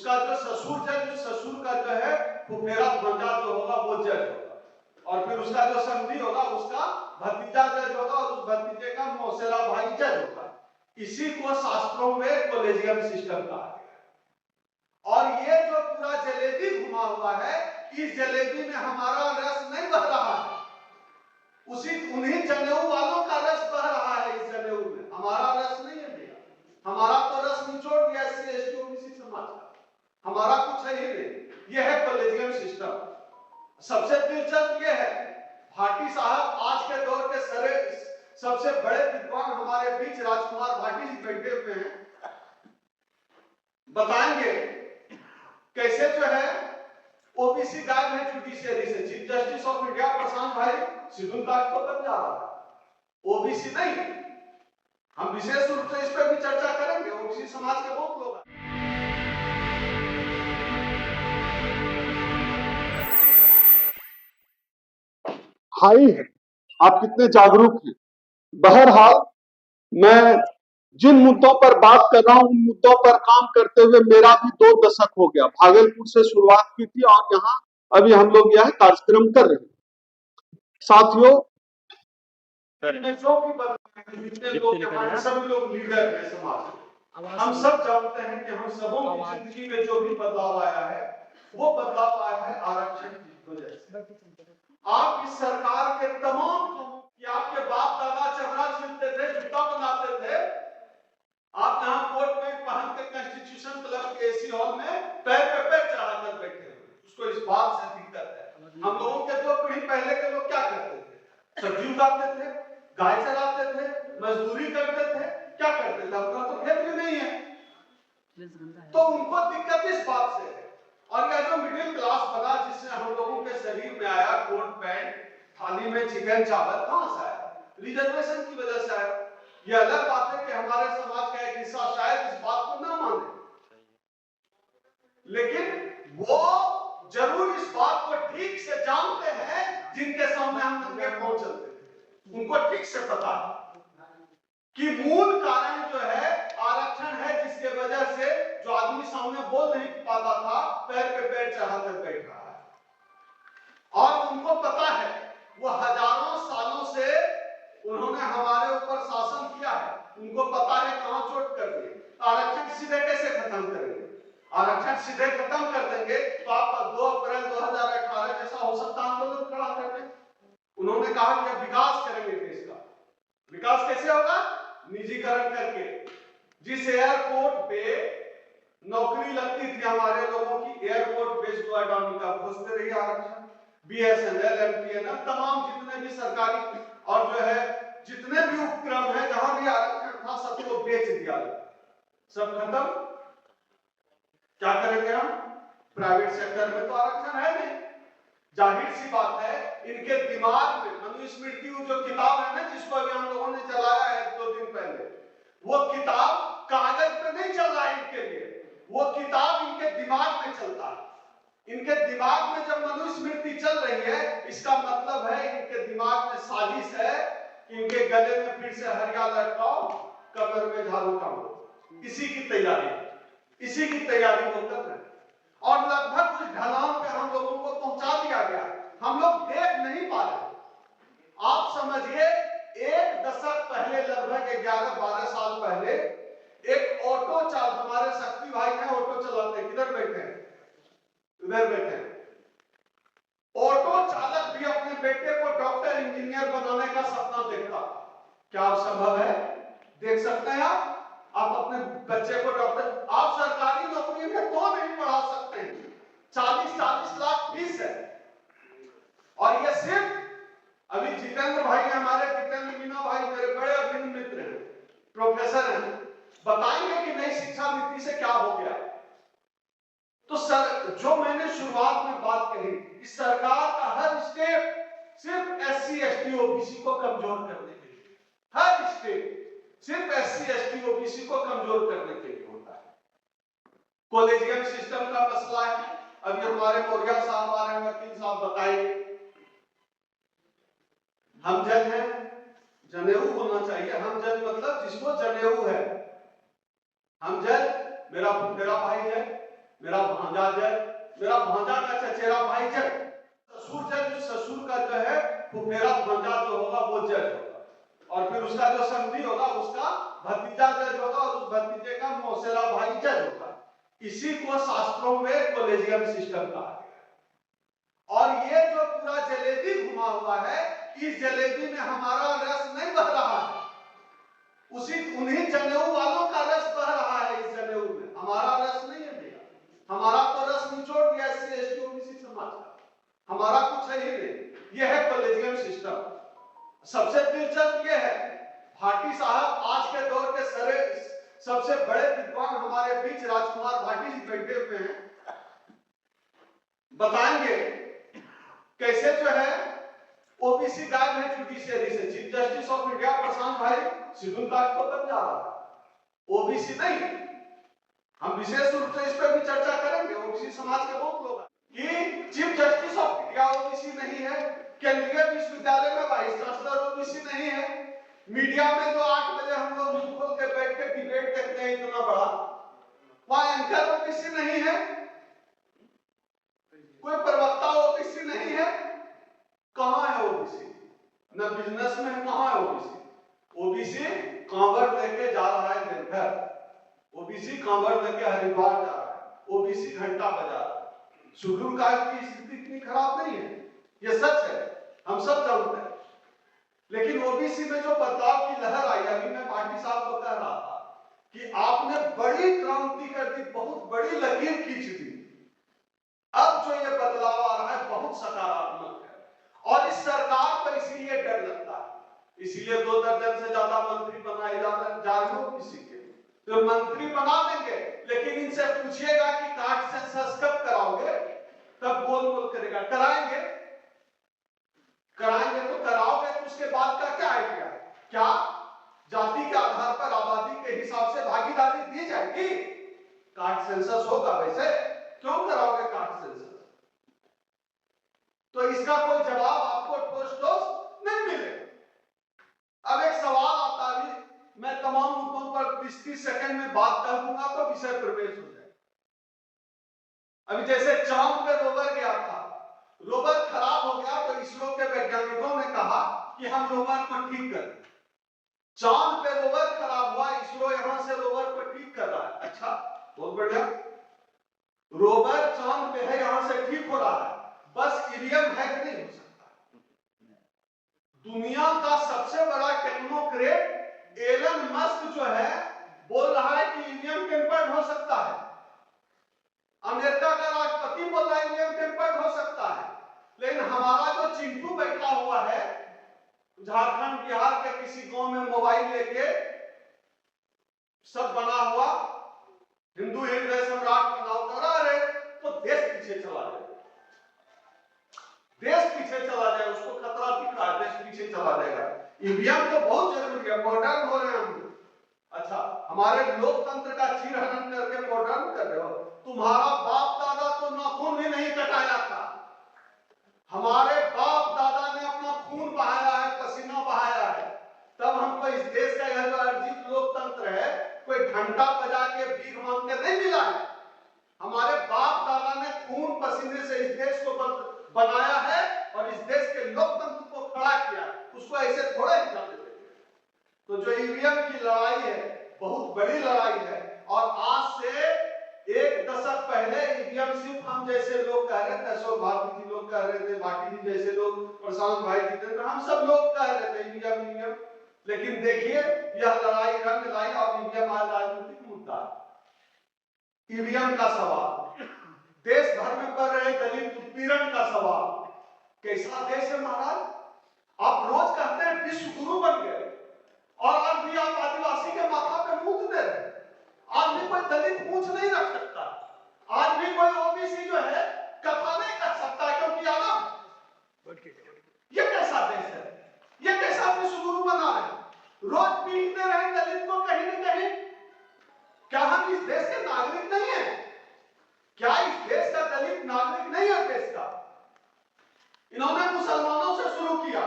उसका जो ससुर जज, उस ससुर का जो है फुफेरा भंजा जो होगा वो जज होगा, और फिर उसका जो समधी होगा उसका भतीजा जज होगा, और उस भतीजे का मौसेला भाई जज होगा। इसी को शास्त्रों में कॉलेजियम सिस्टम कहा गया। और ये जो पूरा जलेबी घुमा हुआ है, इस जलेबी में हमारा रस नहीं बह रहा है, उन्हीं जनेऊ वालों का रस बह रहा है। इस जनेऊ में हमारा रस नहीं है भैया, हमारा तो रस निचोड़ दिया एससी एसटी ओबीसी समाज का, हमारा कुछ है ही नहीं। यह है कॉलेजियम सिस्टम। सबसे दिलचस्प यह है, भाटी साहब आज के दौर के सबसे बड़े विद्वान हमारे बीच राजकुमार भाटी जी बैठे हुए हैं, बताएंगे कैसे जो है ओबीसी गायब है जुडिशियरी से। चीफ जस्टिस ऑफ इंडिया प्रशांत भाई शेड्यूल कास्ट को बन जा रहा है, ओबीसी नहीं। हम विशेष रूप से इस पर भी चर्चा करेंगे, ओबीसी समाज के बहुत लोग हाई है, आप कितने जागरूक हैं। बहरहाल मैं जिन मुद्दों पर बात कर रहा हूं उन मुद्दों पर काम करते हुए मेरा भी 2 दशक हो गया। भागलपुर से शुरुआत की थी और यहाँ अभी हम लोग यह कार्यक्रम कर रहे हैं। साथियों, जो भी जितने लोग हमारे सब लोग लीडर हैं समाज, हम सब जानते हैं कि हम सबों की जिंदगी में जो भी बदलाव आया है वो बदलाव आया है आरक्षण की वजह से। आप इस सरकार के तमाम कि आपके बाप दादा चमड़ा छीलते थे, जूता बनाते थे, आप यहाँ कोट पैंट पहन के कॉन्स्टिट्यूशन क्लब के एसी हॉल में पैर पे पैर चढ़ाकर बैठे हुए, उसको इस बात से दिक्कत है। हम लोगों के 2 पीढ़ी पहले के लोग क्या करते थे? सब्जी उगाते थे, गाय चराते थे, मजदूरी करते थे, क्या करते थे? अपना तो खेत भी नहीं है, तो उनको दिक्कत इस बात से है। और यह जो मिडिल क्लास बना जिससे हम लोगों के शरीर में आया कोट पैंट, थाली में चिकन चावल, कहां से आया? रिजर्वेशन की वजह से आया। यह अलग बात है कि हमारे समाज का एक हिस्सा शायद इस बात को ना माने, लेकिन वो जरूर इस बात को ठीक से जानते हैं जिनके सामने हम नंगे पांव चलते थे। उनको ठीक से पता है कि मूल कारण जो है आरक्षण है, जिसके वजह से जो आदमी सामने बोल नहीं पाता था पैर पे पैर चढ़ाकर बैठ रहा है। और उनको पता है वो हजारों सालों से उन्होंने हमारे ऊपर शासन किया है, उनको पता है कहां चोट कर दी। आरक्षण सीधे कैसे खत्म करेंगे? आरक्षण सीधे खत्म कर देंगे तो आप 2 अप्रैल 2018 जैसा हो सकता आंदोलन खड़ा कर दें। उन्होंने कहा कि विकास करेंगे देश का। विकास कैसे होगा? निजीकरण करके। जिस एयरपोर्ट पे नौकरी लगती थी हमारे लोगों की, एयरपोर्ट बेस्ड अडानी का खोजते रहिए आरक्षण, बीएसएनएल, एमटीएनएल, तमाम जितने भी सरकारी और जो है जितने भी उपक्रम है जहां भी आरक्षण था सबको बेच दिया, सब खत्म। क्या करेंगे हम? प्राइवेट सेक्टर में तो आरक्षण है नहीं। जाहिर सी बात है इनके दिमाग में मनुस्मृति जो किताब है ना, जिसको अभी हम लोगों ने चलाया है 2 दिन पहले, वो किताब कागज पे नहीं चल रहा है इनके लिए, वो किताब इनके दिमाग में चलता है। इनके दिमाग में जब मनुस्मृति चल रही है, इसका मतलब है इनके दिमाग में साजिश है कि इनके गले में फिर से हरिया लटकाओ, कमर में झाड़ू काटो। इसी की तैयारी वो कर रहे हैं। और लगभग उस ढलान पे हम लोगों को पहुंचा दिया गया, हम लोग देख नहीं पा रहे। आप समझिए 1 दशक पहले, लगभग 11-12 साल पहले, एक ऑटो चालक, हमारे शक्ति भाई हैं ऑटो चलाते हैं, किधर बैठे हैं? उधर बैठे हैं। ऑटो चालक भी अपने बेटे को डॉक्टर इंजीनियर बनाने का सपना देखता। क्या आप संभव है? देख सकते हैं आप अपने बच्चे को डॉक्टर, आप सरकारी नौकरी में तो नहीं पढ़ा सकते हैं, 40-40 लाख फीस है। और ये सिर्फ अभी जितेंद्र भाई हमारे, जितेंद्र मीना भाई मेरे बड़े अभिन्न मित्र हैं, प्रोफेसर हैं, बताएंगे कि नई शिक्षा नीति से क्या हो गया। तो सर, जो मैंने शुरुआत में बात कही, इस सरकार का हर स्टेप सिर्फ एससी एसटी ओबीसी को कमजोर करने के लिए, हर स्टेप सिर्फ एससी एसटी ओबीसी को कमजोर करने के लिए होता है। कॉलेजियम सिस्टम का मसला है, अभी हमारे मौर्या साहब आ रहे हैं, वकील साहब बताएंगे। हम जज हैं, जनेऊ होना चाहिए। हम जज मतलब जिसको जनेऊ है। हम जज, मेरा भाई है, मेरा भांजा जज, मेरा भांजा का चचेरा भाई जज, ससुर जज, ससुर का जो है वो मेरा भांजा जो होगा वो जज होगा, और फिर उसका जो समधी होगा उसका भतीजा जज होगा, और उस भतीजे का मौसेरा भाई जज होगा। इसी को शास्त्रों में कॉलेजियम सिस्टम कहा गया। और ये जो पूरा जलेबी घुमा हुआ है, इस जलेबी में हमारा रस नहीं बह रहा है, उन्हीं जनेऊ वालों का रस बह रहा है। इस जनेऊ में हमारा रस नहीं है भैया, हमारा तो रस निचोड़ दिया SC ST OBC समाज का, हमारा कुछ है ही नहीं। यह है कॉलेजियम सिस्टम। सबसे दिलचस्प यह है, भाटी साहब आज के दौर के सबसे बड़े विद्वान हमारे बीच राजकुमार भाटी जी बैठे हुए हैं, बताएंगे कैसे जो है ओबीसी गायब है जुडिशियरी से। चीफ जस्टिस ऑफ इंडिया प्रशांत भाई शेड्यूल कास्ट को कब जा रहा है, ओबीसी नहीं। हम विशेष रूप से इस पर भी चर्चा करेंगे। ओबीसी समाज के बहुत लोग कि chief justice of India OBC नहीं है, केंद्रीय विश्वविद्यालय में वाइस चांसलर ओबीसी नहीं है, मीडिया में जो 8 बजे हम लोग मुंह खोल के बैठ के डिबेट देखते हैं इतना बड़ा, वहां एंकर ओबीसी नहीं है, कोई प्रवक्ता ओबीसी नहीं है। कहां है ओबीसी? न बिजनेस में कहां है ओबीसी? ओबीसी कांवड़ लेके जा रहा है देवघर, ओबीसी कांवड़ लेके हरिद्वार जा रहा है, ओबीसी घंटा बजा रहा है। शेड्यूल कास्ट की स्थिति इतनी खराब नहीं है, ये सच है, हम सब जानते हैं। लेकिन ओबीसी में जो बदलाव की लहर आई, अभी मैं पार्टी साहब को कह रहा था कि आपने बड़ी क्रांति कर दी, बहुत बड़ी लकीर खींच दी। अब जो ये बदलाव आ रहा है बहुत सकारात्मक है, और इस सरकार को इसीलिए डर लगता है, इसीलिए 2 दर्जन से ज्यादा मंत्री बनाए जा रहे हो किसी के, तो मंत्री बना देंगे, लेकिन इनसे पूछिएगा कि कास्ट सेंसस कब कराओगे, तब बोल बोल करेगा कराएंगे। कराएंगे तो कराओगे, तो उसके बाद का क्या आइडिया? क्या जाति के आधार पर आबादी के हिसाब से भागीदारी दी जाएगी? कास्ट सेंसस होगा, वैसे क्यों कराओगे कास्ट सेंसस? तो इसका कोई जवाब आपको ठोस ठोस नहीं मिलेगा। अब एक सवाल आता है, मैं तमाम मुद्दों पर 20-30 सेकंड में बात कर दूंगा तो विषय प्रवेश हो जाए। अभी जैसे चांद पे रोवर गया था, रोवर खराब हो गया तो इसरो के वैज्ञानिकों ने कहा कि हम रोवर को ठीक कर दें। चांद पे रोवर खराब हुआ, इसरो यहां से रोवर को ठीक कर रहा है। अच्छा, बहुत बढ़िया, रोवर चांद पे है, यहां से ठीक हो रहा है, बस ईवीएम हैक नहीं हो सकता। दुनिया का सबसे बड़ा टेक्नोक्रेट एलन मस्क जो है बोल रहा है कि ईवीएम टेम्पर्ड हो सकता है। अमेरिका का राष्ट्रपति बोल रहा है ईवीएम टेम्पर्ड हो सकता है। लेकिन हमारा जो चिंटू बैठा हुआ है झारखंड बिहार के किसी गांव में मोबाइल लेके, सब बना हुआ, हिंदू हृदय सम्राट का नाम कर रहा है, तो देश पीछे चला जाए, देश पीछे चला जाए, उसको खतरा दिख रहा है, देश पीछे चला जाएगा। ईवीएम तो बहुत जरूरी है, मॉडर्न हो रहे हैं हम। अच्छा, हमारे लोकतंत्र का चीरहरण करके मॉडर्न कर रहे हो। तुम्हारा बाप दादा तो नाखून भी नहीं कटाया था, हमारे बाप दादा ने अपना खून बहाया है, पसीना बहाया है, तब हमको इस देश का यह जो अर्जित लोकतंत्र है कोई घंटा बजा के भीख मांग के नहीं मिला है। हमारे बाप दादा ने खून पसीने से इस देश को बनाया है और इस देश के लोकतंत्र को खड़ा किया, उसको ऐसे थोड़े ही कर देते। तो जो ईवीएम की लड़ाई है बहुत बड़ी लड़ाई है, और आज से 1 दशक पहले ईवीएम सिर्फ हम जैसे लोग कह रहे थे, अशोक भारती जी लोग कह रहे थे, भाटी जी जैसे लोग, प्रशांत भाई जितेंद्र, हम सब लोग कह रहे थे ईवीएम ईवीएम। लेकिन देखिए यह लड़ाई रंग लाई और ईवीएम आज राजनीतिक मुद्दा है। ईवीएम का सवाल, देश भर में बढ़ रहे दलित उत्पीड़न का सवाल, कैसा देश है महाराज? आप रोज कहते हैं विश्व गुरु बन गए, और आज भी आप आदिवासी के माथा पे मूंछ दे रहे। आज भी कोई दलित मूंछ नहीं रख सकता, आज भी कोई ओबीसी जो है कथा नहीं कर सकता, क्योंकि आलम ये कैसा देश है? ये कैसा विश्व गुरु बना रहे? रोज पीटते रहे दलित को कहीं न कहीं। क्या हम इस देश के नागरिक नहीं है? क्या इस देश का दलित नागरिक नहीं है देश का? इन्होंने मुसलमानों से शुरू किया,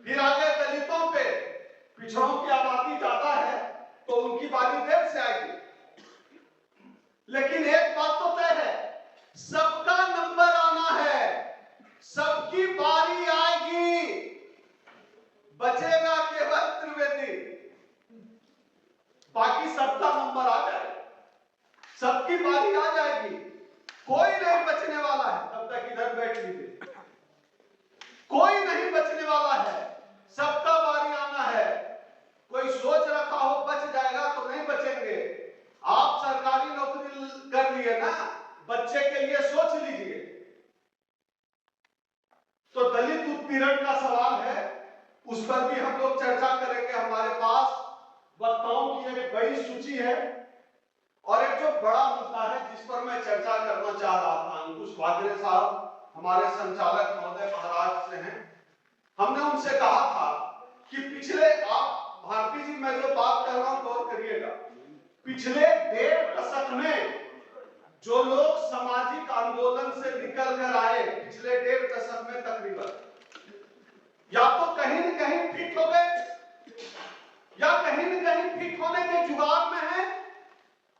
फिर आगे दलितों पे, पिछड़ों की आबादी ज्यादा है तो उनकी बारी देर से आएगी। लेकिन एक सबका नंबर आना है, सबकी बारी आएगी, बचेगा केवल त्रिवेदी, बाकी सबका नंबर आ जाएगा, सबकी बारी आ जाएगी, कोई नहीं बचने वाला है। तब तक इधर बैठ लीजिए, कोई नहीं बचने वाला है, सबका बारी आना है। कोई सोच रखा हो बच जाएगा तो नहीं बचेंगे। आप सरकारी नौकरी कर लिए ना, बच्चे के लिए सोच लीजिए। तो दलित उत्पीड़न का सवाल है, उस पर भी हम लोग चर्चा करेंगे। हमारे पास वक्ताओं की एक बड़ी सूची है और एक जो बड़ा मुद्दा है जिस पर मैं चर्चा करना चाह रहा था, अंकुश वागरे साहब हमारे संचालक महोदय महाराष्ट्र से हैं। हमने उनसे कहा था कि पिछले, आप भारती जी मैं जो बात कर रहा हूं गौर करिएगा, पिछले 1.5 दशक में जो लोग सामाजिक आंदोलन से निकल कर आए, पिछले 1.5 दशक में तकरीबन, या तो कहीं न कहीं फिट हो गए या कहीं न कहीं फिट होने के जुगाड़ में हैं,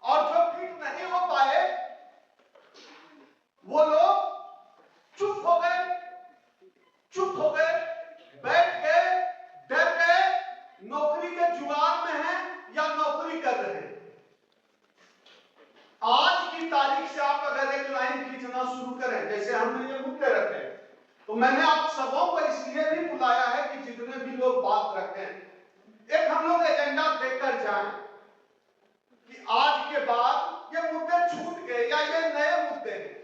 और जो फिट नहीं हो पाए वो लोग चुप हो गए, बैठ गए, डर गए, नौकरी के जुगाड़ में हैं या नौकरी कर रहे हैं। आज की तारीख से आप अगर एक लाइन खींचना शुरू करें, जैसे हमने ये मुद्दे रखे, तो मैंने आप सबों को इसलिए भी बुलाया है कि जितने भी लोग बात रखें, एक हम लोग एजेंडा देकर जाएं कि आज के बाद ये मुद्दे छूट गए या ये नए मुद्दे हैं,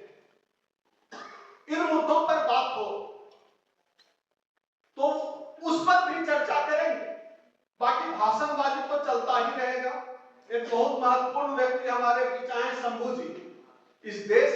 इन मुद्दों पर बात हो तो उस पर भी चर्चा करेंगे। बाकी भाषणबाजी तो चलता ही रहेगा। एक बहुत महत्वपूर्ण व्यक्ति हमारे बीच आए, शंभू जी, इस देश